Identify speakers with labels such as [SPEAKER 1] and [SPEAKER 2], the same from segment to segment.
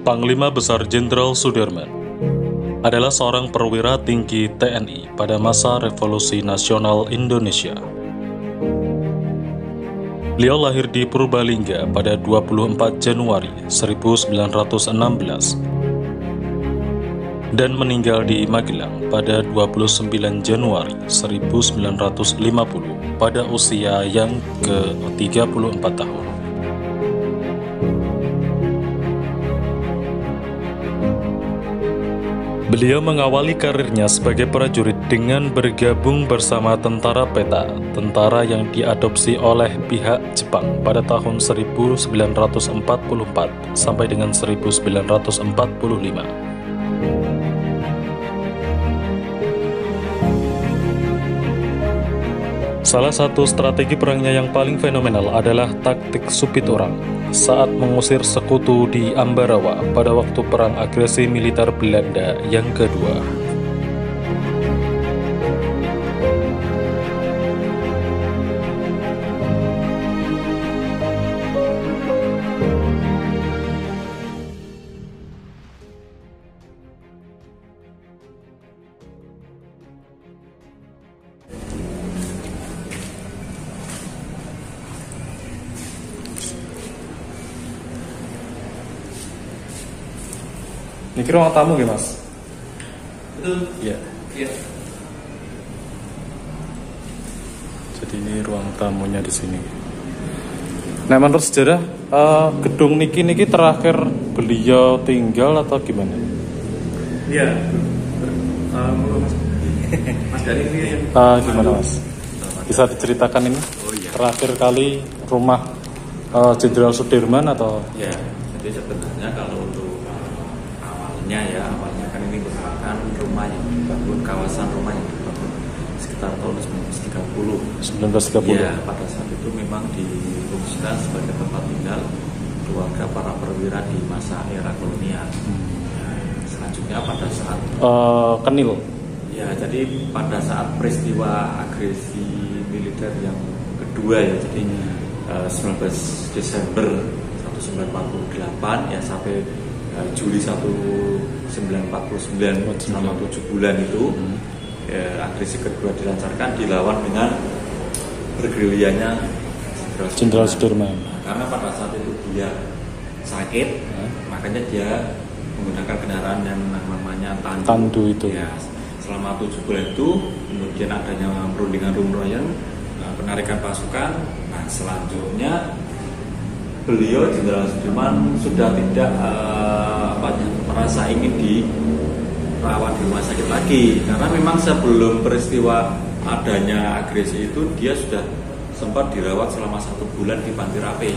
[SPEAKER 1] Panglima Besar Jenderal Sudirman adalah seorang perwira tinggi TNI pada masa Revolusi Nasional Indonesia. Beliau lahir di Purbalingga pada 24 Januari 1916 dan meninggal di Magelang pada 29 Januari 1950 pada usia yang ke-34 tahun. Beliau mengawali karirnya sebagai prajurit dengan bergabung bersama tentara Peta, tentara yang diadopsi oleh pihak Jepang pada tahun 1944 sampai dengan 1945. Salah satu strategi perangnya yang paling fenomenal adalah taktik Supiturang saat mengusir sekutu di Ambarawa pada waktu perang agresi militer Belanda yang kedua. Ini ruang tamu ya mas?
[SPEAKER 2] Betul.
[SPEAKER 1] Iya.
[SPEAKER 2] Iya.
[SPEAKER 1] Jadi ini ruang tamunya di sini. Nah menurut sejarah gedung niki terakhir beliau tinggal atau gimana?
[SPEAKER 2] Iya. Mas. Mas dari ini.
[SPEAKER 1] Gimana mas? Bisa diceritakan ini?
[SPEAKER 2] Oh iya.
[SPEAKER 1] Terakhir kali rumah Jenderal Sudirman atau?
[SPEAKER 2] Ya. Jadi sebenarnya kalau untuk awalnya kan ini merupakan rumah yang dibangun, kawasan rumah yang dibangun sekitar tahun 1930. Ya, pada saat itu memang difungsikan sebagai tempat tinggal keluarga para perwira di masa era kolonial. Selanjutnya pada saat
[SPEAKER 1] Kenil.
[SPEAKER 2] Ya, jadi pada saat peristiwa agresi militer yang kedua ya, jadi 19 Desember 1948 ya sampai Juli 1949 selama 7 bulan itu agresi kedua dilancarkan dilawan dengan bergerilyanya
[SPEAKER 1] Jenderal Sudirman.
[SPEAKER 2] Karena pada saat itu dia sakit, makanya dia menggunakan kendaraan yang namanya
[SPEAKER 1] Tandu itu.
[SPEAKER 2] Ya, selama 7 bulan itu kemudian adanya perundingan Rumroyen, penarikan pasukan. Nah selanjutnya beliau Jenderal Sudirman sudah tidak merasa ingin dirawat di rumah sakit lagi, karena memang sebelum peristiwa adanya agresi itu dia sudah sempat dirawat selama 1 bulan di Panti Rape.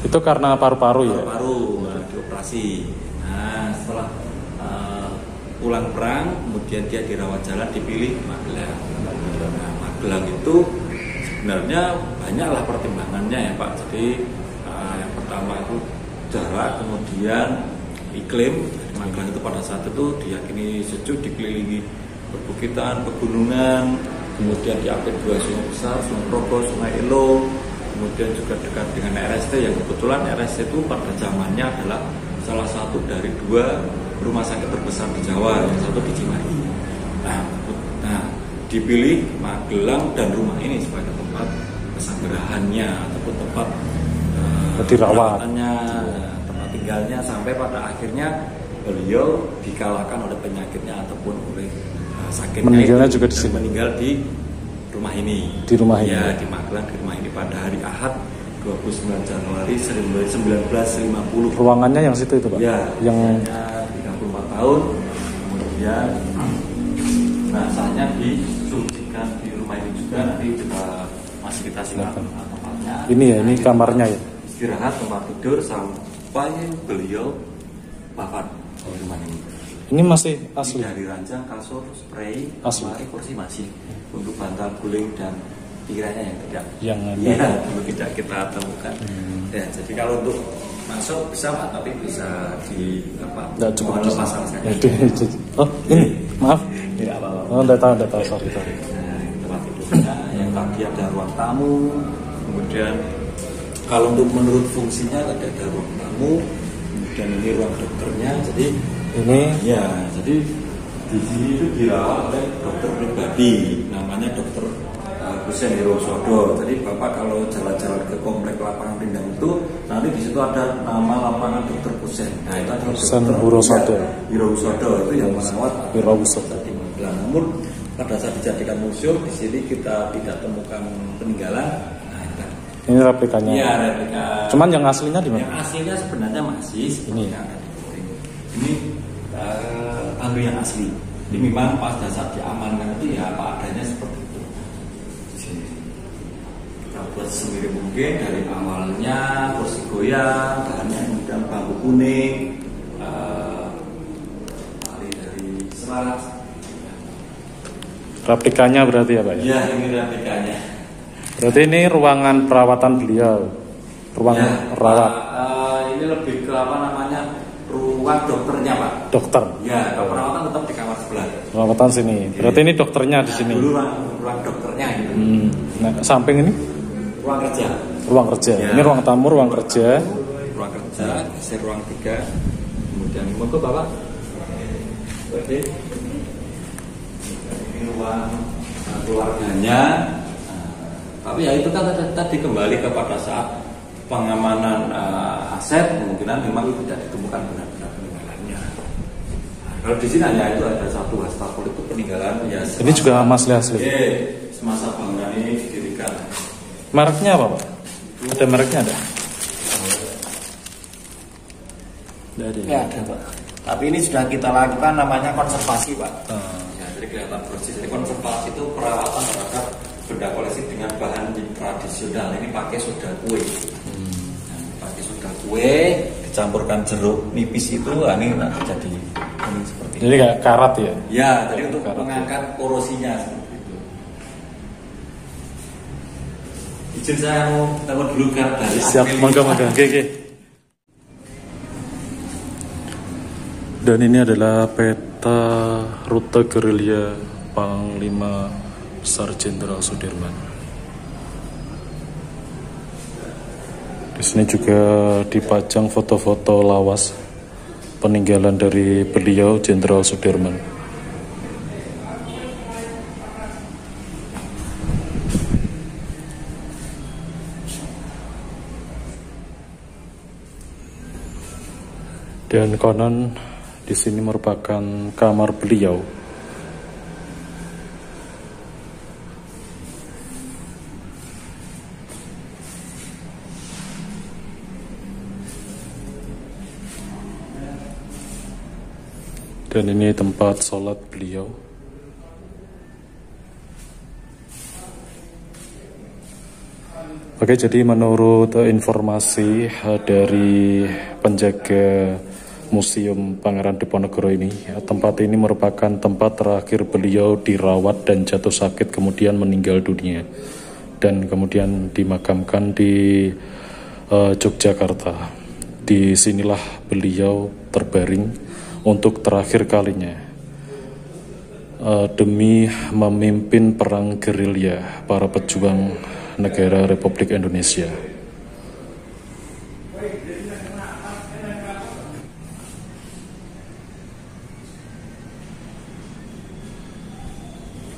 [SPEAKER 1] Itu karena paru-paru ya?
[SPEAKER 2] Paru-paru dioperasi. Nah setelah pulang perang kemudian dia dirawat jalan dipilih Magelang. Nah Magelang itu sebenarnya banyaklah pertimbangannya ya Pak. Jadi pertama itu jarak, kemudian iklim. Magelang itu pada saat itu diyakini sejuk, dikelilingi perbukitan, pegunungan, kemudian diapit 2 sungai besar, Sungai Progo, Sungai Elo, kemudian juga dekat dengan RST yang kebetulan RST itu pada zamannya adalah salah satu dari 2 rumah sakit terbesar di Jawa, yang satu di Cimahi. Nah, dipilih Magelang dan rumah ini sebagai tempat pesanggerahannya ataupun tempat perawatannya, tempat tinggalnya, sampai pada akhirnya beliau dikalahkan oleh penyakitnya ataupun oleh sakitnya.
[SPEAKER 1] Meninggalnya juga di sini.
[SPEAKER 2] Meninggal di rumah ini.
[SPEAKER 1] Di rumah ini.
[SPEAKER 2] Ya, di Magelang, di rumah ini pada hari Ahad 29 Januari 1950.
[SPEAKER 1] Ruangannya yang situ itu Pak?
[SPEAKER 2] Ya,
[SPEAKER 1] yang
[SPEAKER 2] 34 tahun. Kemudian saatnya disungsikan di rumah ini juga, nanti juga masih kita silakan tempatnya.
[SPEAKER 1] Ini ya, ini kamarnya ya?
[SPEAKER 2] Istirahat, tempat tidur sampai beliau wafat di rumah ini.
[SPEAKER 1] Ini masih asli?
[SPEAKER 2] Dari ranjang, kasur, spray,
[SPEAKER 1] asli.
[SPEAKER 2] Kursi masih. Untuk bantal guling dan tirainya yang tidak. Tidak kita temukan. Ya, jadi kalau untuk masuk bisa Pak, tapi bisa di
[SPEAKER 1] cukup
[SPEAKER 2] lepas saja.
[SPEAKER 1] Oh ini maaf.
[SPEAKER 2] Tidak apa-apa.
[SPEAKER 1] Oh enggak tahu, sorry.
[SPEAKER 2] Nah, tempat tidurnya yang tadi ada ruang tamu, kemudian kalau untuk menurut fungsinya ada ruang tamu, kemudian kemudian ini ruang dokternya. Jadi
[SPEAKER 1] Ini
[SPEAKER 2] ya, jadi di sini itu dirawat oleh dokter pribadi, namanya dokter Husein Herosodo. Jadi Bapak kalau jalan-jalan ke komplek lapangan Rindang itu, nanti di situ ada nama lapangan dokter Husein. Nah itu adalah
[SPEAKER 1] Husein Herosodo.
[SPEAKER 2] Herosodo itu yang merawat
[SPEAKER 1] Herosodo.
[SPEAKER 2] di Magelang. Namun pada saat dijadikan museum di sini kita tidak temukan peninggalan. Nah,
[SPEAKER 1] ini replikanya.
[SPEAKER 2] iya replika.
[SPEAKER 1] Cuman yang aslinya di mana?
[SPEAKER 2] Yang aslinya sebenarnya masih
[SPEAKER 1] Ini.
[SPEAKER 2] Ini tandu yang asli. Ini memang pada saat diamankan itu ya apa adanya seperti itu. Kita buat semirip mungkin dari awalnya kursi goyang, bahannya kemudian bambu kuning, tali dari serat.
[SPEAKER 1] Replikanya berarti ya Pak ya?
[SPEAKER 2] Ya ini replikanya.
[SPEAKER 1] Berarti ini ruangan perawatan beliau. Ruang
[SPEAKER 2] Ya,
[SPEAKER 1] rawat
[SPEAKER 2] ini lebih ke apa namanya? Ruang dokternya Pak.
[SPEAKER 1] dokter.
[SPEAKER 2] Ya, kalau perawatan tetap di kamar sebelah.
[SPEAKER 1] Perawatan sini. Berarti ini dokternya di sini.
[SPEAKER 2] Dulu ruang dokternya gitu.
[SPEAKER 1] Nah, samping ini
[SPEAKER 2] Ruang kerja.
[SPEAKER 1] ruang kerja.
[SPEAKER 2] Ya.
[SPEAKER 1] Ini ruang tamu, ruang kerja.
[SPEAKER 2] Ruang kerja, ruang 3. Kemudian monggo Bapak. Oke. Ini ruang keluarganya. Tapi ya itu kan tadi kembali kepada saat pengamanan aset, kemungkinan memang tidak ditemukan benar-benar peninggalannya. Kalau di sini hanya itu ada satu wastafel itu peninggalan ya.
[SPEAKER 1] Ini juga asli.
[SPEAKER 2] Semasa bangunan ini didirikan.
[SPEAKER 1] Mereknya apa Pak? Ada mereknya ada? Tidak ada.
[SPEAKER 2] Ya ada Pak. Tapi ini sudah kita lakukan namanya konservasi Pak. Ya, jadi kelihatan persis. Jadi konservasi itu perawatan terhadap benda koleksi dengan bahan tradisional. Ini pakai soda kue. Pakai soda kue dicampurkan jeruk nipis itu, ini jadi ini seperti.
[SPEAKER 1] Jadi kayak karat ya?
[SPEAKER 2] Ya, jadi untuk
[SPEAKER 1] Karat,
[SPEAKER 2] mengangkat korosinya seperti itu. Izin saya mau telepon dulu karat dari.
[SPEAKER 1] Siap, mangga. Oke. Dan ini adalah peta rute gerilya Panglima Besar Jenderal Sudirman. Di sini juga dipajang foto-foto lawas peninggalan dari beliau Jenderal Sudirman. Dan konon di sini merupakan kamar beliau. Dan ini tempat sholat beliau. Oke, jadi menurut informasi dari penjaga Museum Pangeran Diponegoro ini, tempat ini merupakan tempat terakhir beliau dirawat dan jatuh sakit kemudian meninggal dunia. Dan kemudian dimakamkan di Yogyakarta. Disinilah beliau terbaring untuk terakhir kalinya demi memimpin perang gerilya para pejuang negara Republik Indonesia.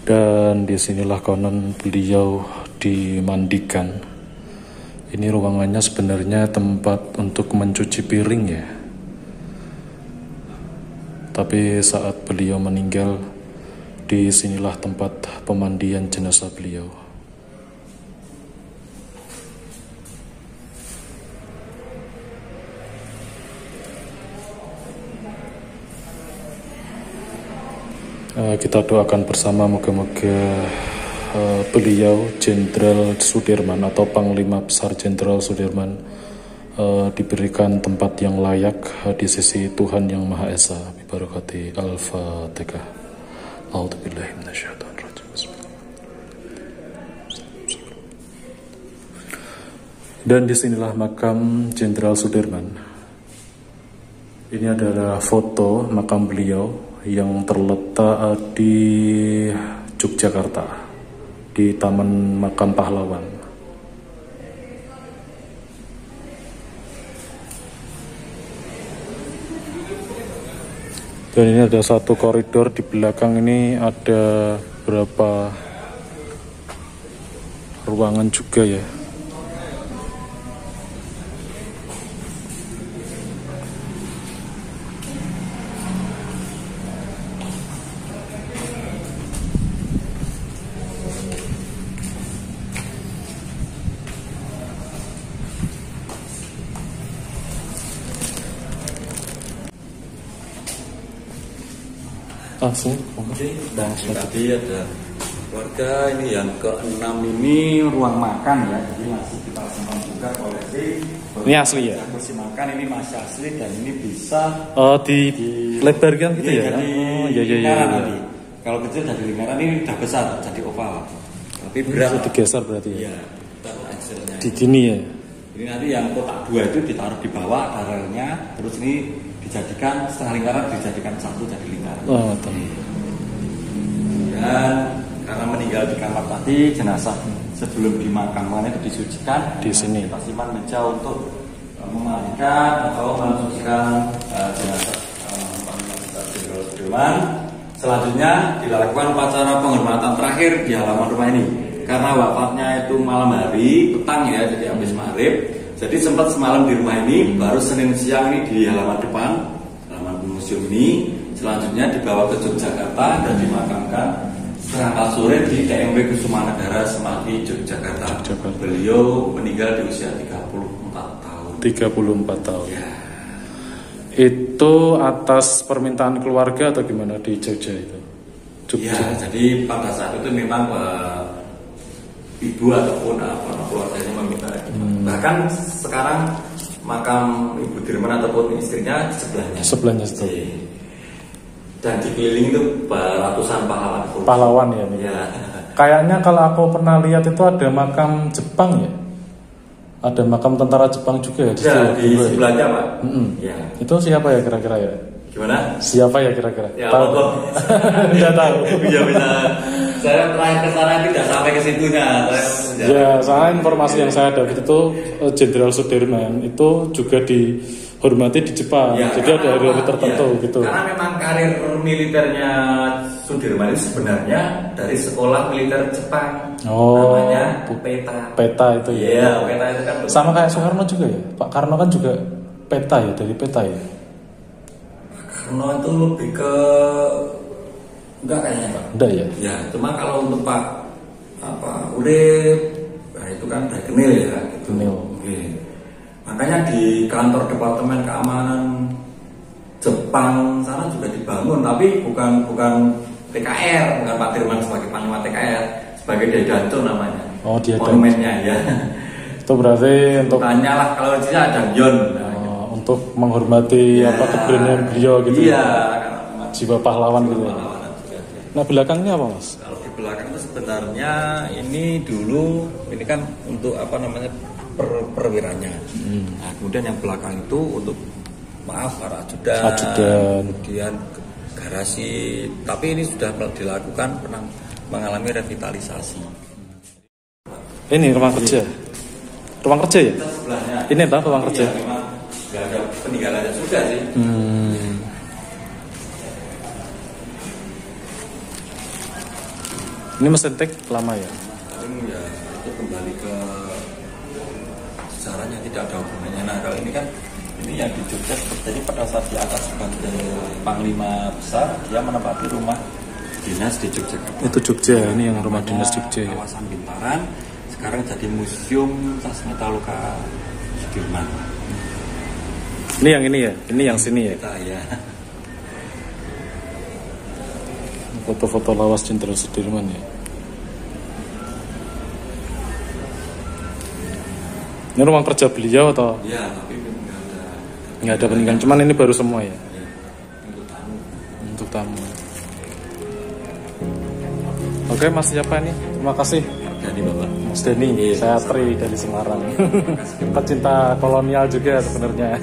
[SPEAKER 1] Dan disinilah konon beliau dimandikan. Ini ruangannya sebenarnya tempat untuk mencuci piring ya. Tapi saat beliau meninggal, disinilah tempat pemandian jenazah beliau. Kita doakan bersama moga-moga beliau Jenderal Sudirman atau Panglima Besar Jenderal Sudirman diberikan tempat yang layak di sisi Tuhan Yang Maha Esa. Bibarakati Al-Fatihah. A'udzubillahi minasyaitonirrajim. Dan disinilah makam Jenderal Sudirman. Ini adalah foto makam beliau yang terletak di Yogyakarta, di Taman Makam Pahlawan. Dan ini ada satu koridor, di belakang ini ada berapa ruangan juga ya. Langsung.
[SPEAKER 2] Oke, dan tadi ada keluarga ini yang ke-6 ini ruang makan ya, jadi masih kita simpan juga koleksi.
[SPEAKER 1] Ini asli ya?
[SPEAKER 2] Kursi makan ini masih asli dan ini bisa
[SPEAKER 1] dilebarkan gitu ya?
[SPEAKER 2] Oh iya. Nanti. Kalau kecil jadi lingkaran, ini udah besar jadi oval. Tapi berat.
[SPEAKER 1] Bisa digeser berarti ya?
[SPEAKER 2] Iya, taruh akselnya.
[SPEAKER 1] Di sini ya?
[SPEAKER 2] Ini nanti yang kotak 2 itu ditaruh di bawah ada relnya, terus ini dijadikan setengah lingkaran, dijadikan satu jadi lingkaran.
[SPEAKER 1] Oh, betul.
[SPEAKER 2] Dan karena meninggal di kamar tadi, jenazah sebelum dimakamkan itu disucikan
[SPEAKER 1] di sini.
[SPEAKER 2] Kita simpan meja untuk memandikan atau mensucikan jenazah Jenderal Sudirman. Selanjutnya dilakukan upacara penghormatan terakhir di halaman rumah ini. Karena wafatnya itu malam hari, petang ya, jadi habis maghrib. Jadi sempat semalam di rumah ini, baru Senin siang ini di halaman depan, halaman museum ini. Selanjutnya dibawa ke Yogyakarta dan dimakamkan setengah sore di TMB Kusumanegara Semanggi, Yogyakarta. Beliau meninggal di usia 34 tahun.
[SPEAKER 1] 34 tahun.
[SPEAKER 2] Ya.
[SPEAKER 1] Itu atas permintaan keluarga atau gimana di Jogja itu?
[SPEAKER 2] Ya, jadi pada saat itu memang ibu ataupun keluarganya meminta. Bahkan sekarang makam Ibu Dirman ataupun istrinya di sebelahnya.
[SPEAKER 1] Sebelahnya itu.
[SPEAKER 2] Dan dikelilingi itu ratusan pahlawan.
[SPEAKER 1] Pahlawan ya.
[SPEAKER 2] Ya.
[SPEAKER 1] Kayaknya kalau aku pernah lihat itu ada makam Jepang ya. Ada makam tentara Jepang juga ya
[SPEAKER 2] di sebelahnya Pak.
[SPEAKER 1] Ya. Itu siapa ya kira-kira ya?
[SPEAKER 2] Gimana?
[SPEAKER 1] Siapa ya kira-kira?
[SPEAKER 2] Ya, tahu?
[SPEAKER 1] Tidak tahu.
[SPEAKER 2] Iya bisa. Saya terakhir ke sana tidak sampai ke situnya.
[SPEAKER 1] Ya, soalnya informasi yang saya dapat itu Jenderal Sudirman itu juga dihormati di Jepang. Ya, jadi ada hari-hari tertentu gitu.
[SPEAKER 2] Karena memang karir militernya Sudirman itu sebenarnya dari sekolah militer Jepang. Namanya PETA.
[SPEAKER 1] PETA itu ya.
[SPEAKER 2] Iya, PETA itu kan.
[SPEAKER 1] Sama kayak Soekarno juga ya. Pak Karno kan juga PETA ya, dari PETA ya.
[SPEAKER 2] Karno itu lebih ke enggak kayaknya Pak.
[SPEAKER 1] Enggak ya?
[SPEAKER 2] Ya, cuma kalau untuk Pak Urip, nah itu kan udah kenil ya gitu.
[SPEAKER 1] Kenil.
[SPEAKER 2] Oke. Makanya di kantor Departemen Keamanan Jepang sana juga dibangun, tapi bukan TKR, bukan Pak Dirman sebagai panglima TKR, sebagai Daidancho namanya.
[SPEAKER 1] Oh, dia
[SPEAKER 2] monumennya ya.
[SPEAKER 1] Itu berarti untuk
[SPEAKER 2] tanyalah kalau di sini ada Yon.
[SPEAKER 1] Untuk menghormati keberanian beliau gitu.
[SPEAKER 2] Iya,
[SPEAKER 1] jiwa pahlawan gitu. Nah, belakangnya apa Mas?
[SPEAKER 2] Kalau di belakang itu sebenarnya ini dulu ini kan untuk perwiranya. Nah, kemudian yang belakang itu untuk para ajudan. Kemudian garasi. Tapi ini sudah dilakukan mengalami revitalisasi.
[SPEAKER 1] Ini ruang kerja. Ruang kerja ya?
[SPEAKER 2] Sebelahnya.
[SPEAKER 1] Ini entah ruang kerja.
[SPEAKER 2] Memang nggak ada peninggalannya sudah sih.
[SPEAKER 1] Ini mesin tek lama ya?
[SPEAKER 2] Ya, itu kembali ke sejarahnya, tidak ada hubungannya. Nah, kalau ini kan ini yang di Jogja, jadi pada saat di atas sebagai panglima besar, dia menempati rumah dinas di Yogyakarta.
[SPEAKER 1] Itu Jogja, ini yang rumah dinas Jogja ya?
[SPEAKER 2] Kawasan Bintaran, sekarang jadi Museum Sasmitaloka Sudirman.
[SPEAKER 1] Ini yang ini ya? Ini yang sini ya?
[SPEAKER 2] Ya.
[SPEAKER 1] Foto-foto lawas Jenderal Sudirman ya. Ini ruang kerja beliau atau?
[SPEAKER 2] Iya, tapi
[SPEAKER 1] nggak ada peninggalan. Cuman ini baru semua ya.
[SPEAKER 2] Untuk tamu.
[SPEAKER 1] Untuk tamu. Oke Mas, siapa nih? Terima kasih.
[SPEAKER 2] Jadi Bapak.
[SPEAKER 1] Mas Denny, saya Tri dari Semarang. Pecinta kolonial juga sebenarnya.